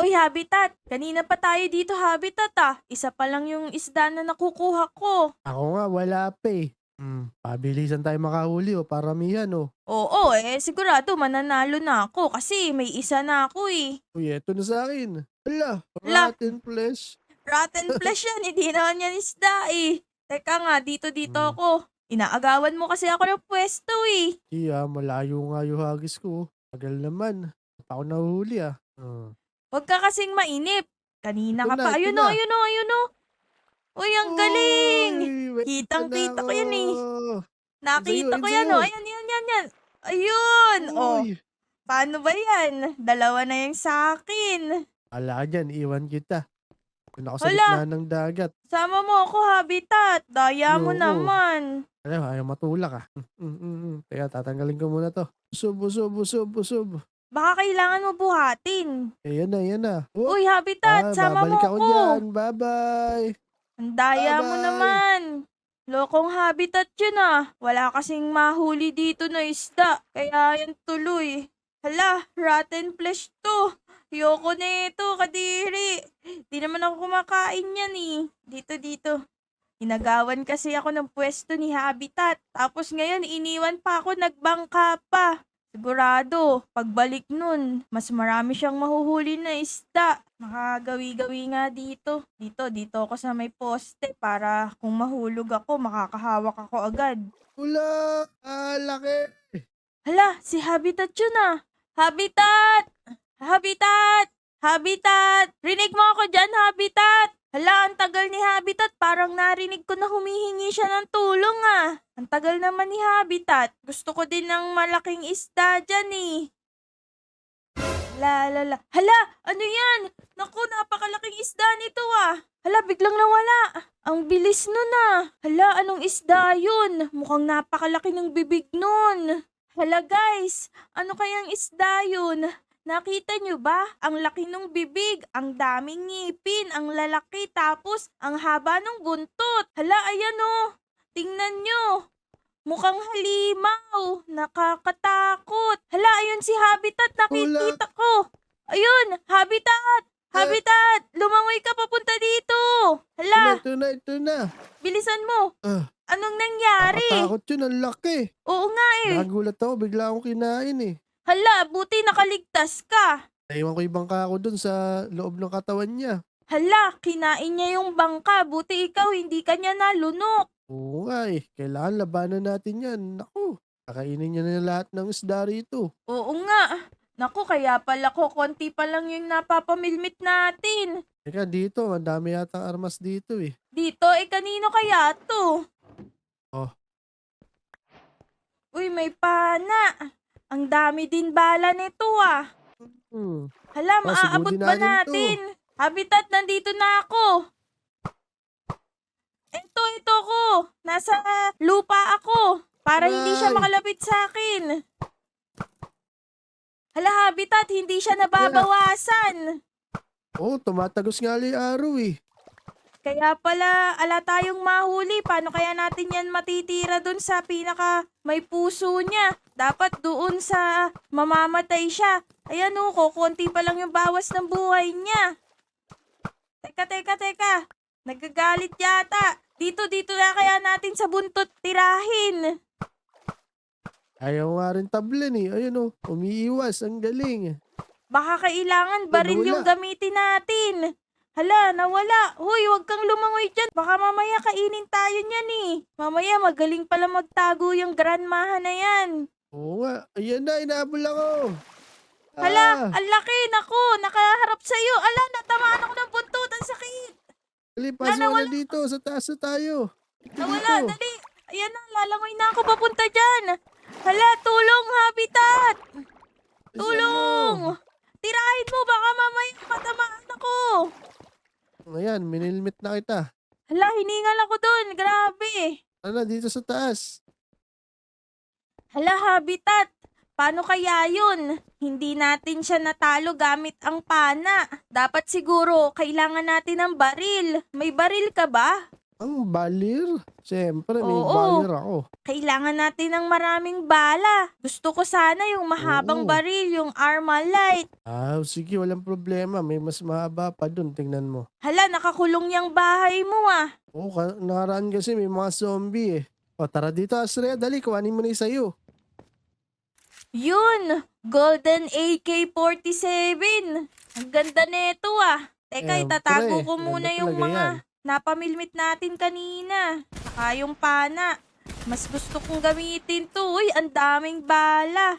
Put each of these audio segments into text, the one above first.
Uy, Habitat! Kanina pa tayo dito, Habitat ah. Isa pa lang yung isda na nakukuha ko. Ako nga, wala pa eh. Pabilisan tayo makahuli paramihan Oo, sigurado mananalo na ako kasi may isa na ako eh. Uy, eto na sa akin. Ala, La, rotten flesh. rotten flesh yan, hindi naman yan isda eh. Teka nga, dito Hmm, ako. Inaagawan mo kasi ako ng pwesto eh. malayo nga yung hagis ko. Tagal naman. Ba't ako nahuhuli ah? Huwag ka kasing mainip. Kanina Ito ka na, pa. ito Ayun o, na. ayun o, ayun o. Uy, ang galing! Uy, wait na Kitang-kita ako. ko yan eh. Yun sa'yo, Nakita ko yun yan sa'yo. oh. Ayan, yan, yan, yan. Ayun! Oh, Uy. paano ba yan? Dalawa na yung sa akin. Ala dyan, iwan kita. Doon ako sa gitna Hala, ng dagat. sama mo ako, Habitat. Daya mo Ayoko. naman. Alam, ayaw matulak ah. Kaya tatanggalin ko muna to. Busog. Baka kailangan mo buhatin. Yan na. Oh, Uy, Habitat, sama mo babalik ako ako. dyan. Bye-bye. Ang daya mo Bye-bye. naman. Lokong Habitat yun ah. Wala kasing mahuli dito na isda. Kaya yan tuloy. Hala, rotten flesh to. Ayoko na ito, kadiri. Di naman ako kumakain yan eh. Dito. Inagawan kasi ako ng pwesto ni Habitat. Tapos ngayon, iniwan pa ako, nagbangka pa. Sigurado, pagbalik nun, mas marami siyang mahuhuli na isda. Makagawi-gawi nga dito. Dito ako sa may poste para kung mahulog ako, makakahawak ako agad. Wala. Laki. Hala, si Habitat yun ah. Habitat! Habitat! Habitat! Rinig mo ako dyan, Habitat! Hala, ang tagal ni Habitat. Parang narinig ko na humihingi siya ng tulong ah. Ang tagal naman ni Habitat. Gusto ko din ng malaking isda dyan eh. Hala, ano yan? Naku, napakalaking isda nito ah. Hala, biglang nawala. Ang bilis nun ah. Hala, anong isda yun? Mukhang napakalaki ng bibig nun. Hala guys, ano kayang isda yun? Nakita nyo ba? Ang laki ng bibig, ang daming ngipin, ang lalaki, tapos ang haba ng buntot. Hala, ayan oh. Tingnan nyo. Mukhang halimaw. Nakakatakot. Hala, ayun si Habitat. Wala. Nakikita ko. Ayun, Habitat. Ah, Habitat, lumangoy ka papunta dito. Hala, ito na. bilisan mo. Ah, Anong nangyari? Nakatakot yun. Ang laki. Oo nga eh. Nagulat ako. Bigla akong kinain eh. Hala, buti nakaligtas ka. Naiwan ko yung bangka ko dun sa loob ng katawan niya. Hala, kinain niya yung bangka. Buti ikaw, hindi ka niya nalunok. Oo nga eh. Kailangan labanan natin yan. Naku. Kakainin niya na lahat ng isda rito. Oo nga. Naku, kaya pala ko, konti pa lang yung napapamilmit natin. Teka, dito. Ang dami yata armas dito eh. Dito, kanino kaya to? Oh. Uy, may pana. Ang dami din bala nito ah. Hmm. Hala, maaabot Sugudin ba natin to. natin? Habitat, nandito na ako. Ito ko. Nasa lupa ako. Para hindi siya Aray! makalapit sa akin. Hala, Habitat, hindi siya nababawasan. Oh, tumatagos nga yung araw eh. Kaya pala, ala tayong mahuli. Paano kaya natin yan matitira dun sa pinaka may puso niya? Dapat doon sa mamamatay siya. Ayan o, konti pa lang yung bawas ng buhay niya. Teka. Nagagalit yata. Dito na kaya natin sa buntot tirahin. Ayaw nga rin tablan eh. Ayun oh, umiiwas. Ang galing. Baka kailangan baril yung Nawala. gamitin natin. Hala, nawala. Huy, huwag kang lumangoy dyan. Baka mamaya kainin tayo niyan eh. Mamaya magaling pala magtago yung grandmahan na yan. Oo nga. Ayan na, inaabol ako. Hala, ang laki. Naku, nakaharap sa'yo. Ala, natamaan ako ng buntot. Ang sakit. Dali, Hala, pasok na dito. Sa taas na tayo. nawala. Dito. Dali. Ayan na, lalangoy na ako papunta dyan. Hala, tulong, Habitat. Bilisan mo. Tulong. Tirahin mo, baka mamaya matamaan ako. Ayan, minilmit na kita. Hala, hiningal ako dun. Grabe. Ano, dito sa taas. Hala, Habitat. Paano kaya yun? Hindi natin siya natalo gamit ang pana. Dapat siguro kailangan natin ng baril. May baril ka ba? Ang balir? Siyempre, may Oo. balir ako. Kailangan natin ng maraming bala. Gusto ko sana yung mahabang Oo. baril, yung Armalite. Sige, walang problema. May mas mahaba pa dun, tingnan mo. Hala, nakakulong yung bahay mo ah. Oo, nakaraan kasi may mga zombie eh. O, tara dito, Astrea. Dali, kuhanin mo na yung sa'yo. Yun! Golden AK-47. Ang ganda nito ah. Teka, Siyempre, itatago ko muna ganda yung talaga mga yan. napamilmit natin kanina. Saka yung pana. Mas gusto kong gamitin to. Uy, ang daming bala.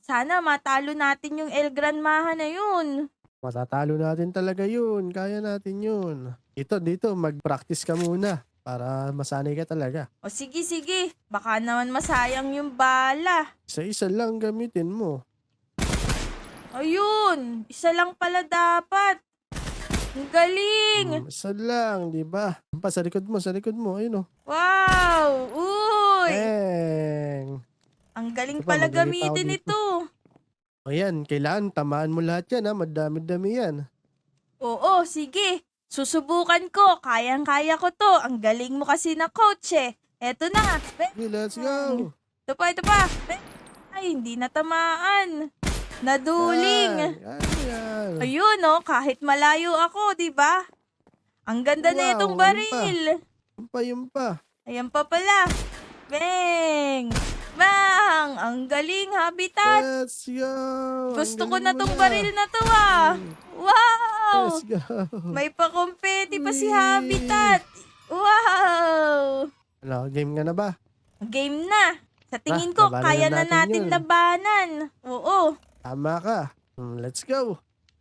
Sana matalo natin yung El Granmahan na yun. Matatalo natin talaga yun. Kaya natin yun. Dito, mag-practice ka muna. Para masanay ka talaga. O sige, sige. Baka naman masayang yung bala. Isa-isa lang gamitin mo. Ayun, isa lang pala dapat. Ang galing. Isa lang, di ba? Sa likod mo. Ayun o. Wow! Uy! Bang! Ang galing Ito pa, pala magagita ako gamitin dito. ito. Ayan, kailangan tamaan mo lahat yan ha. Madami-dami yan. Oo, sige. Susubukan ko. Kayang-kaya ko to. Ang galing mo kasi na coach eh. Eto na. Okay, let's go. Ito pa. Ay, hindi natamaan. Naduling. Yan. Ayun oh, kahit malayo ako, di ba? Ang ganda na Wow, itong ano pa? baril. Yung pa. Ayan pa pala. Bang! Bang! Ang galing, Habitat. Let's go. Gusto Ang ko na galing mo tong na. baril na to ah. Wow! Let's go. May pa-competi pa si Whee! Habitat. Wow! Ano, game ka na ba? Game na. Sa tingin ko, labanan kaya na na natin natin yun. labanan. Oo. Tama ka. Let's go.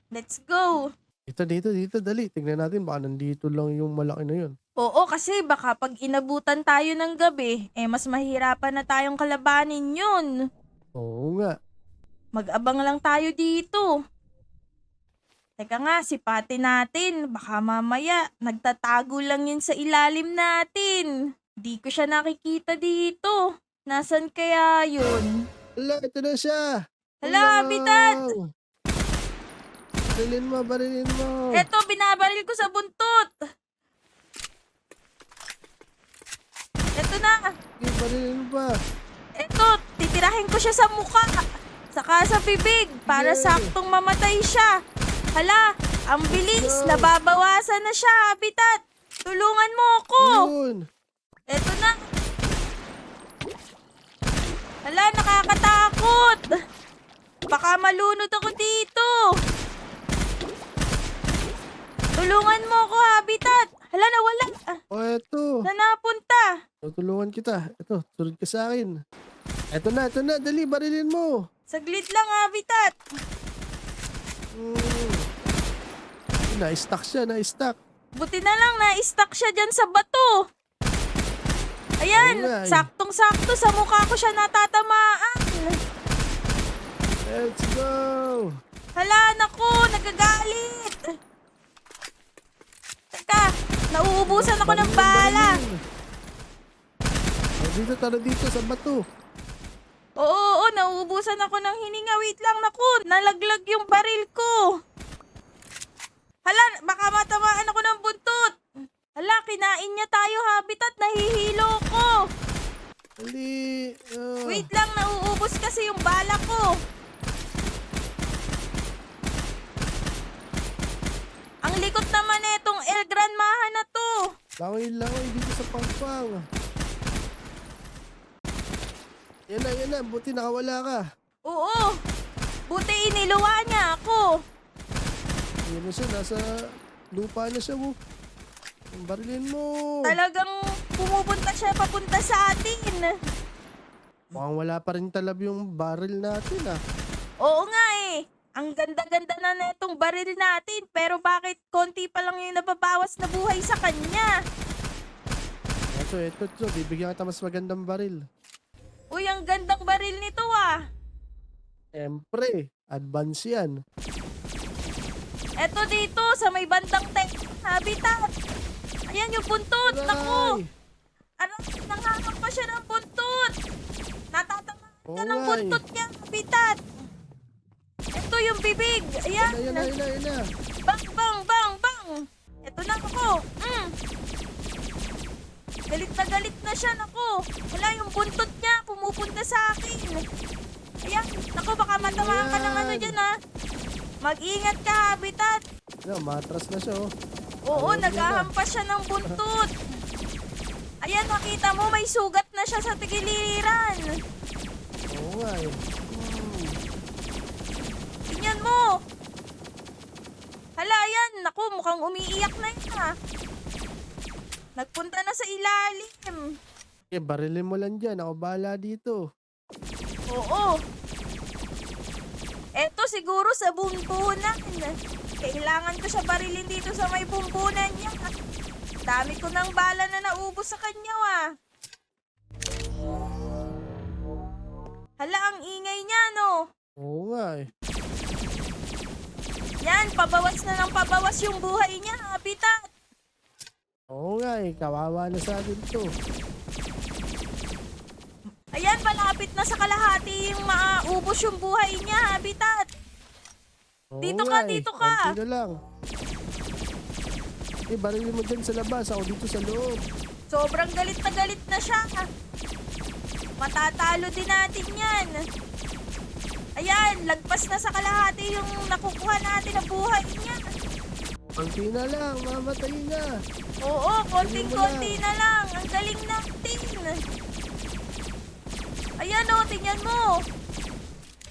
Let's go. Dito, dali. Tingnan natin, baka nandito lang yung malaki na yun. Oo, kasi baka pag inabutan tayo ng gabi, mas mahirapan na tayong kalabanin yun. Oo nga. Mag-abang lang tayo dito. Teka nga, sipatin natin. Baka mamaya, nagtatago lang yun sa ilalim natin. Di ko siya nakikita dito. Nasaan kaya yun? Hala, ito na siya. Hala, Habitat! Barilin mo. Eto, binabaril ko sa buntot. Eto na. Okay, barilin mo pa. Eto, titirahin ko siya sa mukha. Saka sa bibig para Yeah. saktong mamatay siya. Hala, ang bilis. No. Nababawasan na siya, Habitat. Tulungan mo ako. Yun. Eto na. Hala, nakakatakot. Baka malunod ako dito. Tulungan mo ako, Habitat. Hala, nawala. Eto. Saan napunta? Tutulungan kita. Ito, sunod ka sa akin. Eto na. Dali, barilin mo. Saglit lang, Habitat. Na-stuck siya, na-stuck. Buti na lang na-stuck siya dyan sa bato. Ayan, Oo nga eh. saktong-sakto sa mukha ko siya natatamaan. Let's go. Hala, naku, nagagalit. Teka, nauubusan ako ng bala. Tara dito sa bato. Oo, nauubusan ako ng hininga. Wait lang, naku, nalaglag yung baril ko. Hala, baka matamaan ako ng buntot. Hala, kinain niya tayo, Habitat. Nahihilo ko. Dali. Wait lang, nauubos kasi yung bala ko. Ang likot naman etong El Granmahan na to. Langoy dito sa pangpang. Yan na. Buti nakawala ka. Oo, buti iniluwa niya ako. Yan na siya. Nasa lupa na siya mo. Barilin mo. Talagang pumupunta siya papunta sa atin. Mukhang wala pa rin talab yung baril natin ah. Oo nga eh. Ang ganda-ganda na netong baril natin. Pero bakit konti pa lang yung nababawas na buhay sa kanya? Ito. Bibigyan kita mas magandang baril. Uy, ang gandang baril nito ah. Siyempre, advance yan. Eto dito sa may bandang Habitat. Ayan yung buntot. Naku. Aray! Nanghahang pa siya ng buntot. Natatamaan Oo ka ng nga buntot niya, Habitat. Ito yung bibig. Ayan. Yan na. Bang. Ito na ako. Galit na siya, naku. Wala, yung buntot niya, pumupunta sa akin. Ayan, naku, baka matamaan ka ng ano Ayan. dyan, ha. Mag-ingat ka, Habitat. Ano, matras na siya, oh. Oo, Ayaw niya na. naghahampas siya ng buntot. Ayan, makita mo, may sugat na siya sa tigiliran. Oo nga eh. Tingnan mo. Hala, ayan. Naku, mukhang umiiyak na yun, ha. Nagpunta na sa ilalim. Eh, barilin mo lang dyan. Ako bahala dito. Oo. Eto siguro sa bumbunan. Kailangan ko siya barilin dito sa may bumbunan niya. Dami ko ng bala na naubos sa kanya, Hala, ang ingay niya, no? Oo nga eh. Yan, pabawas na ng pabawas yung buhay niya, Habitat. Oo nga eh. Kawawa na sa atin to. Ayan, malapit na sa kalahati yung maubos yung buhay niya, Habitat. Oo Dito nga ka, eh. dito ka. Konti na lang. Eh, barilin mo dyan sa labas. Ako dito sa loob. Sobrang galit na siya. Matatalo din natin yan. Ayan, lagpas na sa kalahati yung nakukuha natin na buhay niya. Konti na lang. Mamatay na. Oo, konting-konti na lang. Ang galing natin. Ayan o, tingnan mo.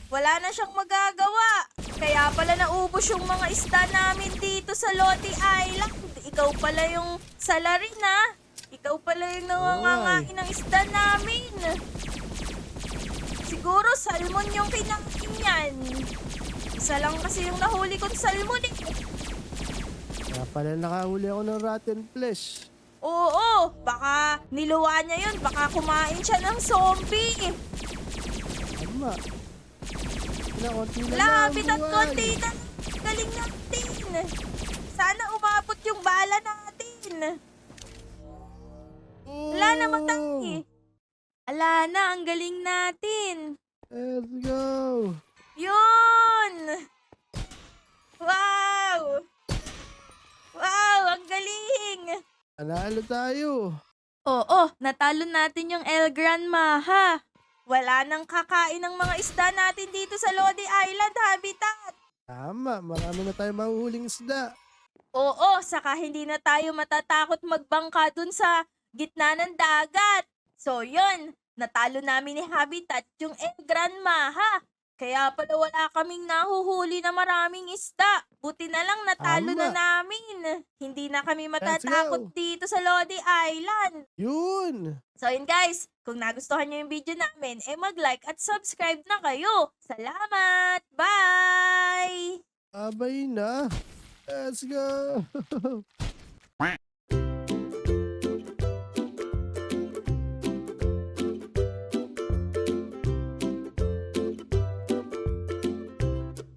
Wala na siyang magagawa. Kaya pala naubos yung mga isda namin dito sa Lodi Island. Ikaw pala yung salarin, ha? Ikaw pala yung nangangangain ng isda namin. Siguro salmon yung kinain yan. Isa lang kasi yung nahuli kong salmon, eh. Kaya pala nakahuli ako ng rotten flesh. Oo, baka niluwa niya yun. Baka kumain siya ng zombie. Tama. Konti na Wala, lang. Habitat, buhay. konti na. Galing natin. Sana umabot yung bala natin. Wala na, matanggi. Ala na, ang galing natin. Let's go. Yun! Wow! Wow, ang galing! Panalo tayo. Oo, natalo natin yung El Granma, ha? Wala nang kakain ng mga isda natin dito sa Lodi Island Habitat. Tama. Marami na tayong mahuhuling isda. Oo, saka hindi na tayo matatakot magbangka dun sa gitna ng dagat. So yun, natalo namin ni Habitat yung El Granma, ha? Kaya pala wala kaming nahuhuli na maraming isda. Buti na lang natalo na Tama. namin. Hindi na kami Let's matatakot go. dito sa Lodi Island. Yun. So yun guys, kung nagustuhan nyo yung video namin, mag-like at subscribe na kayo. Salamat! Bye! Abay na. Let's go.